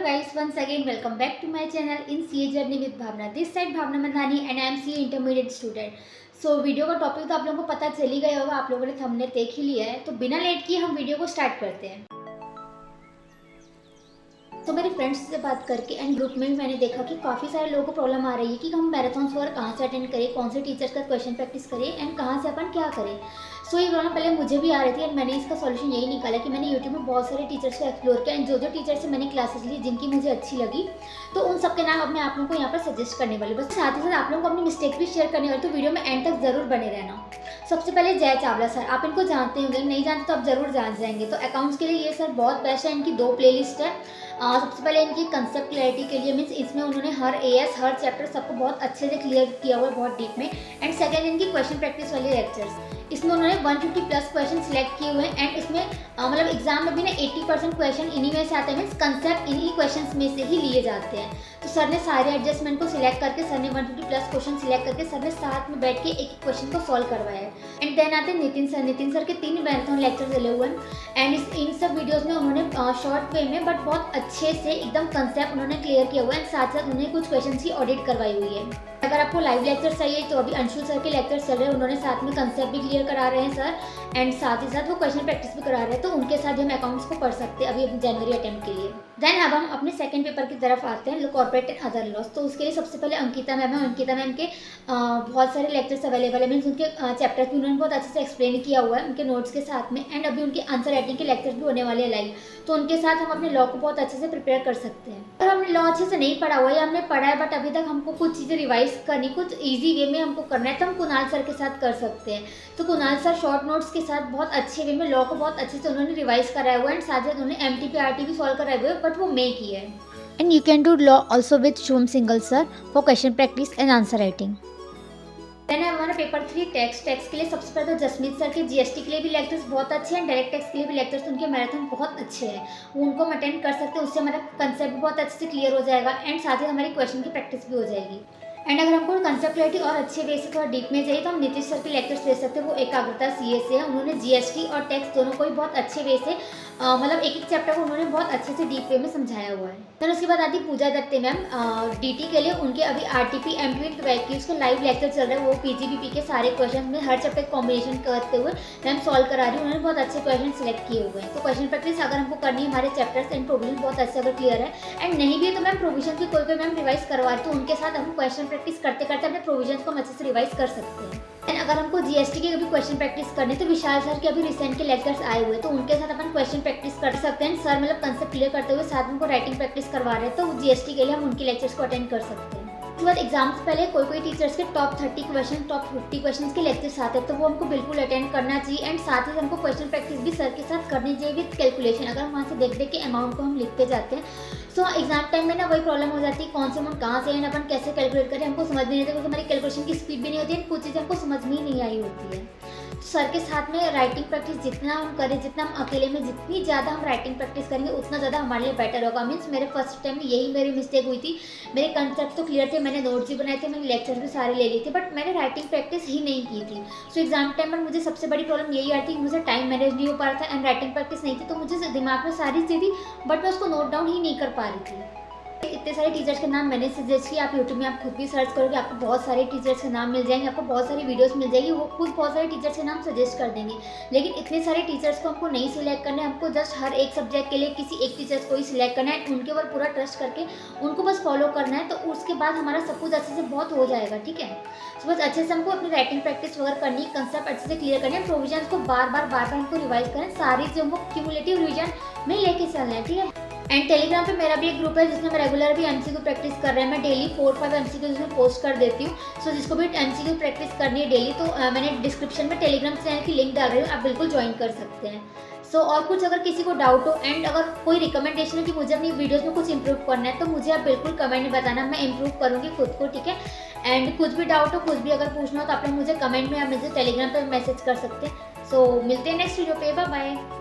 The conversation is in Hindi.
guys, once again welcome back to my channel in CA Journey with Bhavna. This side Bhavna Mandhani and I am CA intermediate student. So video का टॉपिक तो आप लोगों को पता चल ही गया होगा, आप लोगों ने थंबनेल देख ही लिया है। तो बिना लेट किए हम वीडियो को स्टार्ट करते हैं। तो मेरे फ्रेंड्स से बात करके एंड ग्रुप में भी मैंने देखा कि काफ़ी सारे लोगों को प्रॉब्लम आ रही है कि हम मैराथन वगैरह कहाँ से अटेंड करें, कौन से टीचर्स का क्वेश्चन प्रैक्टिस करें एंड कहाँ से अपन क्या करें। सो ये प्रॉब्लम पहले मुझे भी आ रही थी एंड मैंने इसका सॉल्यूशन यही निकाला कि मैंने यूट्यूब में बहुत सारे टीचर्स को एक्सप्लोर किया एंड जो टीचर से मैंने क्लासेस ली जिनकी मुझे अच्छी लगी, तो उन सबके नाम अब मैं आप लोगों को यहाँ पर सजेस्ट करने वाली। बस साथ ही साथ आप लोगों को अपनी मिस्टेक भी शेयर करने वाली, तो वीडियो में एंड तक जरूर बने रहना। सबसे पहले जय चावला सर, आप इनको जानते होंगे, नहीं जानते तो आप जरूर जान जाएंगे। तो अकाउंट्स के लिए ये सर बहुत बेस्ट है। इनकी 2 प्लेलिस्ट है। सबसे पहले इनकी कंसेप्ट क्लैरिटी के लिए मीन्स इसमें उन्होंने हर एएस हर चैप्टर सबको बहुत अच्छे से क्लियर किया हुआ है, बहुत डीप में। एंड सेकंड इनकी क्वेश्चन प्रैक्टिस वाले लेक्चर्स, इसमें उन्होंने 150 प्लस क्वेश्चन सिलेक्ट किए हुए हैं एंड इसमें मतलब एग्जाम में भी ना 80% क्वेश्चन इन्हीं में से आते हैं, मीन्स कंसेप्ट इन्हीं क्वेश्चंस में से ही लिए जाते हैं। तो सर ने सारे एडजस्टमेंट को सिलेक्ट करके, सर ने 150 प्लस क्वेश्चन सिलेक्ट करके सर ने साथ में बैठ के एक क्वेश्चन को सॉल्व करवाया है। एंड देन आते हैं नितिन सर के 3 मैराथन लेक्चर चले हुए हैं एंड इन सब वीडियोज़ में उन्होंने शॉर्ट वे में बट बहुत अच्छे से एकदम कंसेप्ट उन्होंने क्लियर किया हुआ है एंड साथ साथ उन्होंने कुछ क्वेश्चन की ऑडिट करवाई हुई है। अगर आपको लाइव लेक्चर चाहिए तो अभी अंशु सर के लेक्चर चल रहे हैं, उन्होंने साथ में कंसेप्ट भी क्लियर करा रहे हैं सर एंड साथ ही साथ वो क्वेश्चन प्रैक्टिस भी करा रहे हैं। तो उनके साथ हम अकाउंट्स को पढ़ सकते हैं अभी जनवरी अटेम्प्ट के लिए। देन अब हम अपने सेकंड पेपर की तरफ आते हैं, कॉर्पोरेट एंड अदर लॉस। तो उसके लिए सबसे पहले अंकिता मैम है। अंकिता मैम के बहुत सारे लेक्चर्स अवेलेबल है, मीन्स उनके चैप्टर्स भी उन्होंने बहुत अच्छे से एक्सप्लेन किया हुआ है उनके नोट्स के साथ में। एंड अभी उनके आंसर राइटिंग के लेक्चर्स भी होने वाले हैं लाइव, तो उनके साथ हम अपने लॉ को बहुत अच्छे से प्रिपेयर कर सकते हैं। और हमने लॉ अच्छे से नहीं पढ़ा हुआ है, हमने पढ़ा है बट अभी तक हमको कुछ चीज़ें रिवाइज करनी, कुछ ईजी वे में हमको करना है, तो हम कुणाल सर के साथ कर सकते हैं। तो कुणाल सर शॉर्ट नोट्स के साथ बहुत अच्छे वे में लॉ को बहुत अच्छे से उन्होंने रिवाइज कराया हुआ है एंड साथ ही उन्होंने MTPRT भी सॉल्व कराए हुए बट वो मे की है। And you can do law also with Shubham Singhal sir for question practice and answer writing. Then है हमारा पेपर 3 टैक्स के लिए सबसे पहले तो जसमीत सर के GST के लिए भी लेक्चर्स बहुत अच्छे हैं, डायरेक्ट टैक्स के लिए भी लेक्चर्स उनके मैराथन बहुत अच्छे हैं, उनको हम अटेंड कर सकते हैं। उससे हमारा कंसेप्ट भी बहुत अच्छे से क्लियर हो जाएगा एंड साथ ही हमारी क्वेश्चन की प्रैक्टिस भी हो जाएगी। एंड अगर हमको कंसेप्ट क्लैरिटी और अच्छे वे से थोड़ा डीप में चाहिए तो हम नीतीश सर के लेक्चर्स ले सकते हैं। वो एकाग्रता CA से है, उन्होंने GST और टैक्स दोनों को ही बहुत अच्छे वे से मतलब एक चैप्टर को उन्होंने बहुत अच्छे से डीप वे में समझाया हुआ है। फिर उसके बाद आती पूजा दत्ते मैम DT के लिए, उनके अभी RTP MTP वैक्यूज के लाइव लेक्चर चल रहे हैं। वो PGBP के सारे क्वेश्चन में हर चैप्टर कॉम्बिनेशन करते हुए मैम सॉल्व करा रही है, उन्होंने बहुत अच्छे क्वेश्चन सिलेक्ट किए हुए हैं। तो क्वेश्चन प्रैक्टिस अगर हमको करनी है हमारे चैप्टर्स एंड प्रोविजन बहुत अच्छे अगर क्लियर है एंड नहीं भी है तो मैम प्रोविजन की कोई मैम रिवाइज करवा रही, तो उनके साथ हम क्वेश्चन प्रैक्टिस करते करते अपने प्रोविजन को हम अच्छे से रिवाइज कर सकते हैं। एंड अगर हमको GST के भी क्वेश्चन प्रैक्टिस करने तो विशाल सर के अभी रिसेंट के लेक्चर्स आए हुए, तो उनके साथ अपन क्वेश्चन प्रैक्टिस कर सकते हैं। सर मतलब कंसेप्ट क्लियर करते हुए साथ में उनको राइटिंग प्रैक्टिस करवा रहे हैं, तो GST के लिए हम उनके लेक्चर्स को अटेंड कर सकते हैं। उसके बाद एग्जाम से पहले कोई टीचर्स के टॉप 30 क्वेश्चन, टॉप 50 क्वेश्चन के लेक्चर्स आते हैं, तो वो हमको बिल्कुल अटेंड करना चाहिए एंड साथ ही हमको क्वेश्चन प्रैक्टिस भी सर के साथ करनी चाहिए विद कैलकुलेशन। अगर हम वहाँ से देख के अमाउंट को हम लिखते जाते हैं तो एग्जाम टाइम में ना वही प्रॉब्लम हो जाती है, कौन से अमाउंट कहाँ से एंड अपन कैसे कैलकुलेट करें हमको समझ नहीं आता, क्योंकि हमारी कैलकुलेशन की स्पीड भी नहीं होती है, कुछ चीज़ें हमको समझ में ही नहीं आई होती है। तो सर के साथ में राइटिंग प्रैक्टिस जितना हम करें, जितना हम अकेले में जितनी ज़्यादा हम राइटिंग प्रैक्टिस करेंगे उतना ज़्यादा हमारे लिए बेटर होगा। मीन्स मेरे फर्स्ट टाइम में यही मेरी मिस्टेक हुई थी। मेरे कंसेप्ट तो क्लियर थे, मैंने नोट्स भी बनाए थे, मैंने लेक्चर्स भी सारे ले लिए थे, बट मैंने राइटिंग प्रैक्टिस ही नहीं की थी। सो एग्जाम टाइम पर मुझे सबसे बड़ी प्रॉब्लम यही आती थी, मुझे टाइम मैनेज नहीं हो पा रहा था एंड राइटिंग प्रैक्टिस नहीं थी, तो मुझे दिमाग में सारी चीज़ थी बट मैं उसको नोट डाउन ही नहीं कर पा रही थी। इतने सारे टीचर्स के नाम मैंने सजेस्ट किया, आप यूट्यूब में आप खुद भी सर्च करोगे आपको बहुत सारे टीचर्स के नाम मिल जाएंगे, आपको बहुत सारी वीडियोस मिल जाएगी, वो खुद बहुत सारे टीचर्स के नाम सजेस्ट कर देंगे। लेकिन इतने सारे टीचर्स को हमको नहीं सिलेक्ट करना है, हमको जस्ट हर एक सब्जेक्ट के लिए किसी एक टीचर्स को ही सिलेक्ट करना है, उनके ऊपर पूरा ट्रस्ट करके उनको बस फॉलो करना है, तो उसके बाद हमारा सब कुछ अच्छे से बहुत हो जाएगा। ठीक है, तो बस अच्छे से हमको अपनी राइटिंग प्रैक्टिस वगैरह करनी, कंसेप्ट अच्छे से क्लियर करना है, प्रोविजन को बार बार हमको रिवाइज करें, सारी चीज़ों को क्यूमुलेटिव रिविजन में लेके चलना है। ठीक है, एंड टेलीग्राम पे मेरा भी एक ग्रुप है जिसमें मैं रेगुलर भी MCQ प्रैक्टिस कर रहे हैं, मैं डेली 4-5 MCQ उसमें पोस्ट कर देती हूँ। सो जिसको भी MCQ प्रैक्टिस करनी है डेली, तो मैंने डिस्क्रिप्शन में टेलीग्राम चैनल की लिंक डाल रही हूँ, आप बिल्कुल ज्वाइन कर सकते हैं। सो और कुछ अगर किसी को डाउट हो एंड अगर कोई रिकमेंडेशन है कि मुझे अपनी वीडियोस में कुछ इंप्रूव करना है, तो मुझे आप बिल्कुल कमेंट में बताना, मैं इंप्रूव करूँगी खुद को। ठीक है, एंड कुछ भी डाउट हो, कुछ भी अगर पूछना हो तो आप लोग मुझे कमेंट में या मुझे टेलीग्राम पर मैसेज कर सकते हैं। सो मिलते हैं नेक्स्ट वीडियो पे, बाय बाय।